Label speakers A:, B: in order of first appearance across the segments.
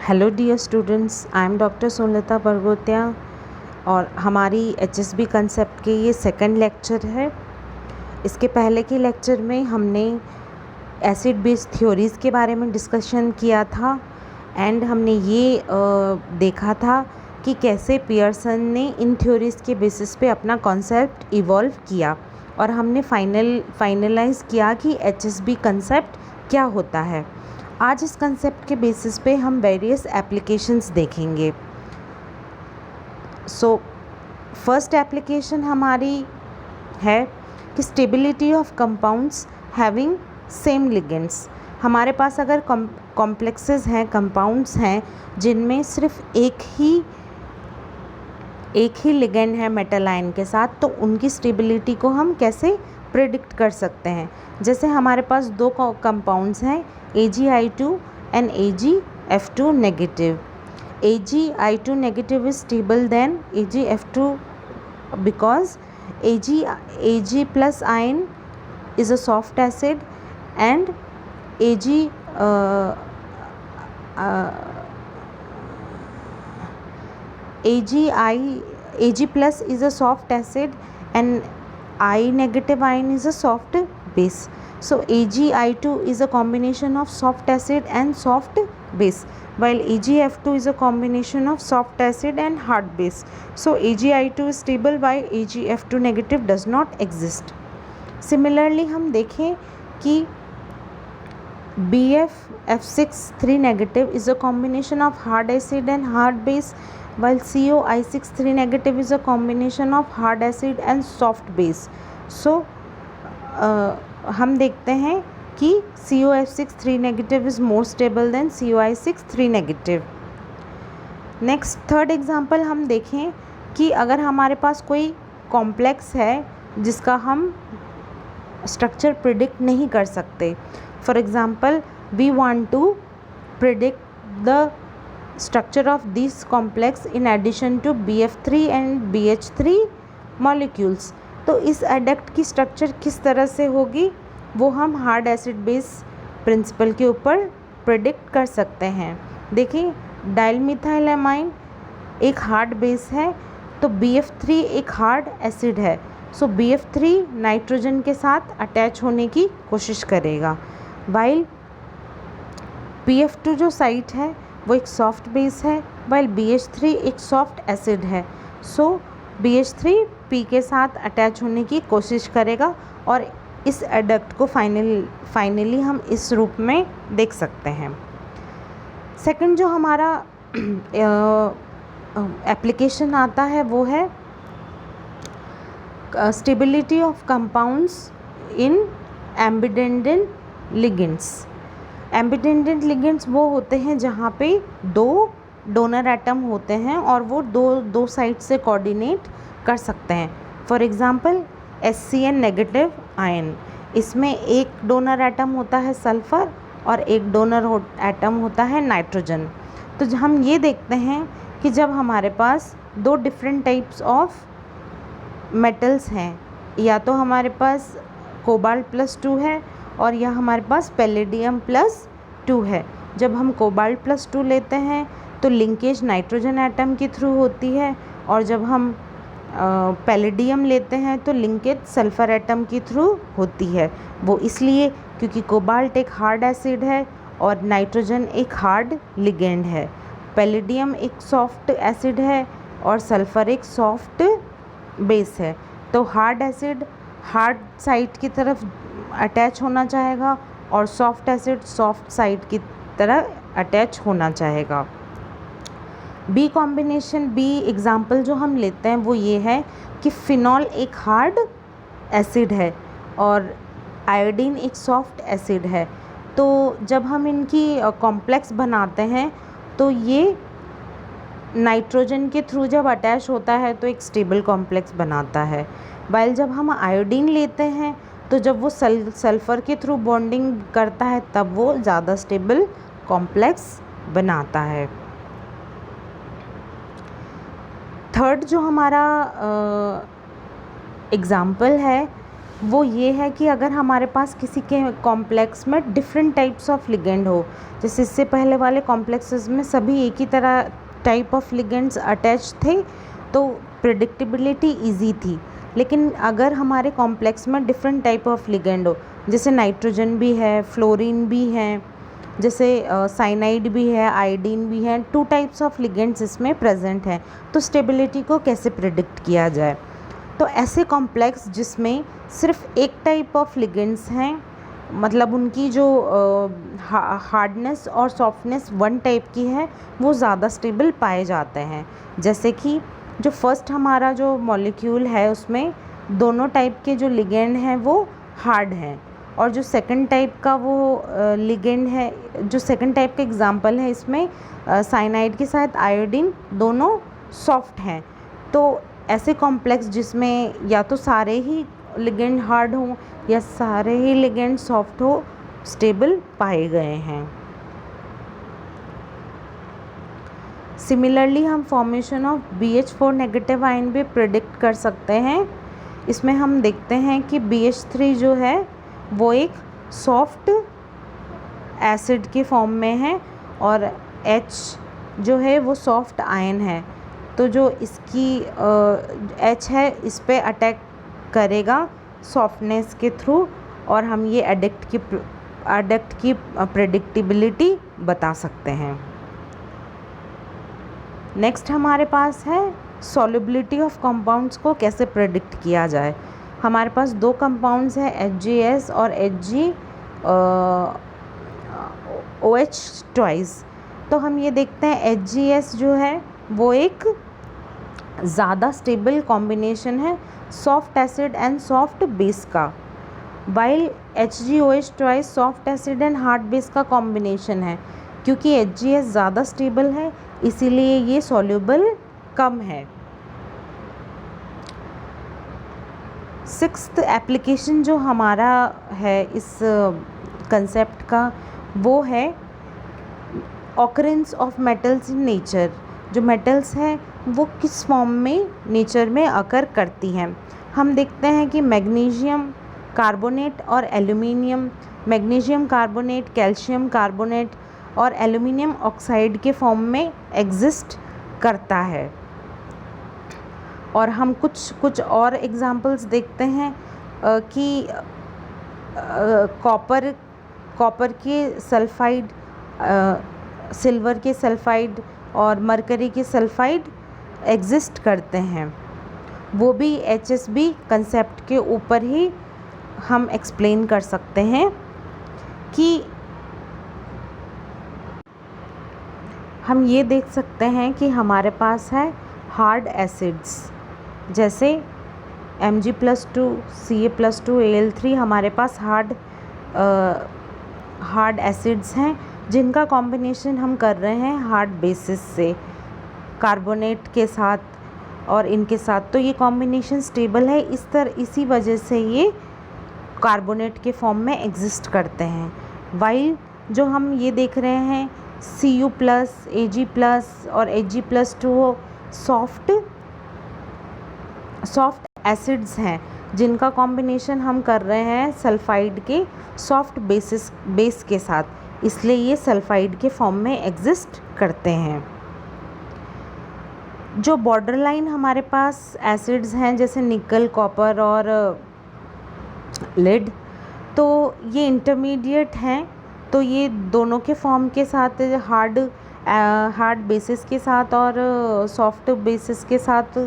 A: Hello dear students, I am doctor Sonalata Pargotya और हमारी HSB concept के ये सेकंड लेक्चर है। इसके पहले के लेक्चर में हमने एसिड बेस थ्योरीज़ के बारे में डिस्कशन किया था एंड हमने ये देखा था कि कैसे पियर्सन ने इन थ्योरीज़ के बेसिस पे अपना कॉन्सेप्ट इवॉल्व किया और हमने फाइनलाइज किया कि एचएसबी कंसेप्ट क्या होता है। आज इस कंसेप्ट के बेसिस पे हम वेरियस एप्लीकेशंस देखेंगे। फर्स्ट एप्लीकेशन हमारी है कि stability of compounds having same ligands. हमारे पास अगर कॉम्प्लेक्सेस हैं, कंपाउंड्स हैं जिनमें सिर्फ एक ही लिगेंड है मेटल आयन के साथ, तो उनकी स्टेबिलिटी को हम कैसे प्रिडिक्ट कर सकते हैं। जैसे हमारे पास दो कंपाउंड्स हैं AgI2 and AgF2 negative. AgI2 negative is stable than AgF2 because Ag plus ion is a soft acid and Ag plus is a soft acid and I negative ion is a soft base. So AgI2 is a combination of soft acid and soft base, while AgF2 is a combination of soft acid and hard base. So AgI2 is stable while AgF2 negative does not exist. Similarly हम देखें कि BF6 negative is a combination of hard acid and hard base, while COI6 negative is a combination of hard acid and soft base. So हम देखते हैं कि COF6 negative is more stable than COI6 negative. Next third example हम देखें कि अगर हमारे पास कोई कॉम्प्लेक्स है जिसका हम स्ट्रक्चर प्रिडिक्ट नहीं कर सकते। For example we want to predict the structure of this complex in addition to BF3 and BH3 molecules. तो इस एडक्ट की स्ट्रक्चर किस तरह से होगी वो हम हार्ड एसिड बेस प्रिंसिपल के ऊपर प्रिडिक्ट कर सकते हैं। देखिए डाइलमिथाइलएमाइन एक हार्ड बेस है, तो BF3 एक हार्ड एसिड है। सो BF3 नाइट्रोजन के साथ अटैच होने की कोशिश करेगा, वाइल BF2 जो साइट है वो एक सॉफ्ट बेस है, वाइल BH3 एक सॉफ्ट एसिड है। सो BH3 P के साथ अटैच होने की कोशिश करेगा और इस एडक्ट को फाइनली हम इस रूप में देख सकते हैं। सेकंड जो हमारा एप्लीकेशन आता है वो है stability of compounds in ambidentate ligands. Ambidentate ligands वो होते हैं जहाँ पे दो डोनर एटम होते हैं और वो दो साइड से कोऑर्डिनेट कर सकते हैं। For example HCN negative ion, इसमें एक डोनर एटम होता है सल्फ़र और एक डोनर एटम होता है नाइट्रोजन। तो हम ये देखते हैं कि जब हमारे पास दो डिफरेंट टाइप्स ऑफ मेटल्स हैं, या तो हमारे पास कोबाल्ट +2 है और या हमारे पास पैलेडियम +2 है। जब हम कोबाल्ट +2 लेते हैं तो लिंकेज नाइट्रोजन एटम के थ्रू होती है, और जब हम पैलेडियम लेते हैं तो लिंकेज सल्फ़र एटम के थ्रू होती है। वो इसलिए क्योंकि कोबाल्ट एक हार्ड एसिड है और नाइट्रोजन एक हार्ड लिगेंड है। पैलेडियम एक सॉफ्ट एसिड है और सल्फ़र एक सॉफ्ट बेस है। तो हार्ड एसिड हार्ड साइड की तरफ अटैच होना चाहेगा और सॉफ्ट एसिड सॉफ्ट साइड की तरह अटैच होना चाहेगा। बी कॉम्बिनेशन, बी एग्ज़ाम्पल जो हम लेते हैं वो ये है कि फिनॉल एक हार्ड एसिड है और आयोडीन एक सॉफ्ट एसिड है। तो जब हम इनकी कॉम्प्लेक्स बनाते हैं तो ये नाइट्रोजन के थ्रू जब अटैच होता है तो एक स्टेबल कॉम्प्लेक्स बनाता है, वाइल जब हम आयोडीन लेते हैं तो जब वो सल्फ़र के थ्रू बॉन्डिंग करता है तब वो ज़्यादा स्टेबल कॉम्प्लेक्स बनाता है। थर्ड जो हमारा एग्ज़ाम्पल है वो ये है कि अगर हमारे पास किसी के कॉम्प्लेक्स में डिफरेंट टाइप्स ऑफ लिगेंड हो, जैसे इससे पहले वाले कॉम्प्लेक्सेस में सभी एक ही तरह टाइप ऑफ लिगेंड्स अटैच थे तो प्रेडिक्टेबिलिटी इजी थी। लेकिन अगर हमारे कॉम्प्लेक्स में डिफरेंट टाइप ऑफ लिगेंड हो, जैसे नाइट्रोजन भी है, फ्लोरीन भी है, जैसे साइनाइड भी है, आयोडीन भी है, 2 टाइप्स ऑफ लिगेंड्स इसमें प्रेजेंट हैं, तो स्टेबिलिटी को कैसे प्रिडिक्ट किया जाए। तो ऐसे कॉम्प्लेक्स जिसमें सिर्फ एक टाइप ऑफ लिगेंड्स हैं, मतलब उनकी जो हार्डनेस और सॉफ्टनेस वन टाइप की है, वो ज़्यादा स्टेबल पाए जाते हैं। जैसे कि जो फर्स्ट हमारा जो मॉलिक्यूल है उसमें दोनों टाइप के जो लिगेंड हैं वो हार्ड हैं, और जो सेकंड टाइप का वो लिगेंड है, जो सेकंड टाइप का एग्जांपल है इसमें साइनाइड के साथ आयोडीन, दोनों सॉफ्ट हैं। तो ऐसे कॉम्प्लेक्स जिसमें या तो सारे ही लिगेंड हार्ड हों या सारे ही लिगेंड सॉफ्ट हो, स्टेबल पाए गए हैं। सिमिलरली हम formation of BH4 negative ion भी प्रिडिक्ट कर सकते हैं। इसमें हम देखते हैं कि BH3 जो है वो एक सॉफ्ट एसिड के फॉर्म में है और H जो है वो सॉफ्ट आयन है। तो जो इसकी H है इस पे अटैक करेगा सॉफ्टनेस के थ्रू, और हम ये एडिक्ट की प्रेडिक्टिबिलिटी बता सकते हैं। नेक्स्ट हमारे पास है सॉल्युबिलिटी ऑफ कंपाउंड्स को कैसे प्रेडिक्ट किया जाए। हमारे पास 2 कंपाउंड्स हैं, HGS और HgOH ट्वाइस। तो हम ये देखते हैं HGS जो है वो एक ज़्यादा स्टेबल कॉम्बिनेशन है soft acid and soft base का, while HgOH twice soft acid and hard base का कॉम्बिनेशन है। क्योंकि HGS ज़्यादा स्टेबल है इसीलिए ये सॉल्युबल कम है। 6th एप्लीकेशन जो हमारा है इस कंसेप्ट का वो है occurrence of metals in nature. जो मेटल्स हैं वो किस फॉर्म में नेचर में अकर करती हैं। हम देखते हैं कि मैग्नीशियम कार्बोनेट और aluminium, magnesium carbonate, calcium carbonate और एल्यूमिनियम ऑक्साइड के फॉर्म में एग्जिस्ट करता है। और हम कुछ और एग्जांपल्स देखते हैं कि कॉपर के सल्फाइड, सिल्वर के सल्फाइड और मरकरी के सल्फाइड एग्जिस्ट करते हैं। वो भी HSB कंसेप्ट के ऊपर ही हम एक्सप्लेन कर सकते हैं कि हम ये देख सकते हैं कि हमारे पास है हार्ड एसिड्स, जैसे Mg+2 Ca+2 Al3 हमारे पास हार्ड एसिड्स हैं जिनका कॉम्बिनेशन हम कर रहे हैं हार्ड बेसिस से, कार्बोनेट के साथ और इनके साथ। तो ये कॉम्बिनेशन स्टेबल है, इसी वजह से ये कार्बोनेट के फॉर्म में एग्जिस्ट करते हैं। वाइल जो हम ये देख रहे हैं Cu+, Ag+ और Ag+2 सॉफ्ट एसिड्स हैं जिनका कॉम्बिनेशन हम कर रहे हैं सल्फाइड के सॉफ्ट बेस के साथ, इसलिए ये सल्फाइड के फॉर्म में एग्जिस्ट करते हैं। जो बॉर्डर लाइन हमारे पास एसिड्स हैं जैसे निकल, कॉपर और लेड, तो ये इंटरमीडिएट हैं। तो ये दोनों के फॉर्म के साथ हार्ड बेसिस के साथ और सॉफ्ट बेसिस के साथ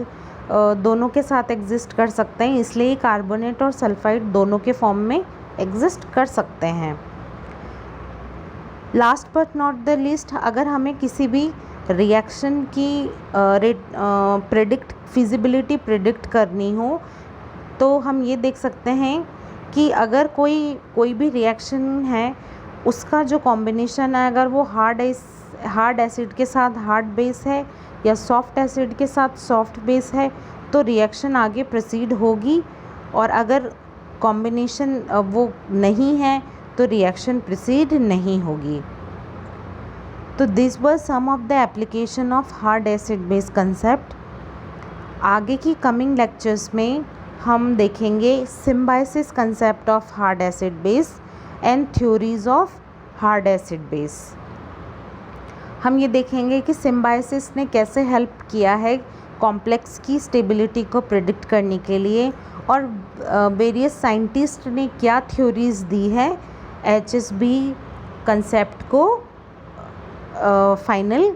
A: दोनों के साथ एग्जिस्ट कर सकते हैं, इसलिए कार्बोनेट और सल्फाइड दोनों के फॉर्म में एग्जिस्ट कर सकते हैं। Last but not the least, अगर हमें किसी भी रिएक्शन की फिजिबिलिटी प्रिडिक्ट करनी हो तो हम ये देख सकते हैं कि अगर कोई भी रिएक्शन है उसका जो कॉम्बिनेशन है, अगर वो हार्ड एसिड के साथ हार्ड बेस है या सॉफ्ट एसिड के साथ सॉफ्ट बेस है तो रिएक्शन आगे प्रोसीड होगी, और अगर कॉम्बिनेशन वो नहीं है तो रिएक्शन प्रोसीड नहीं होगी। तो this was some of the application of hard acid base concept. आगे की कमिंग लेक्चर्स में हम देखेंगे symbiosis concept of hard acid base and theories of hard acid base. हम ये देखेंगे कि सिम्बायोसिस ने कैसे हेल्प किया है कॉम्प्लेक्स की स्टेबिलिटी को प्रिडिक्ट करने के लिए, और वेरियस साइंटिस्ट ने क्या थ्योरीज दी है HSB कंसेप्ट को फाइनल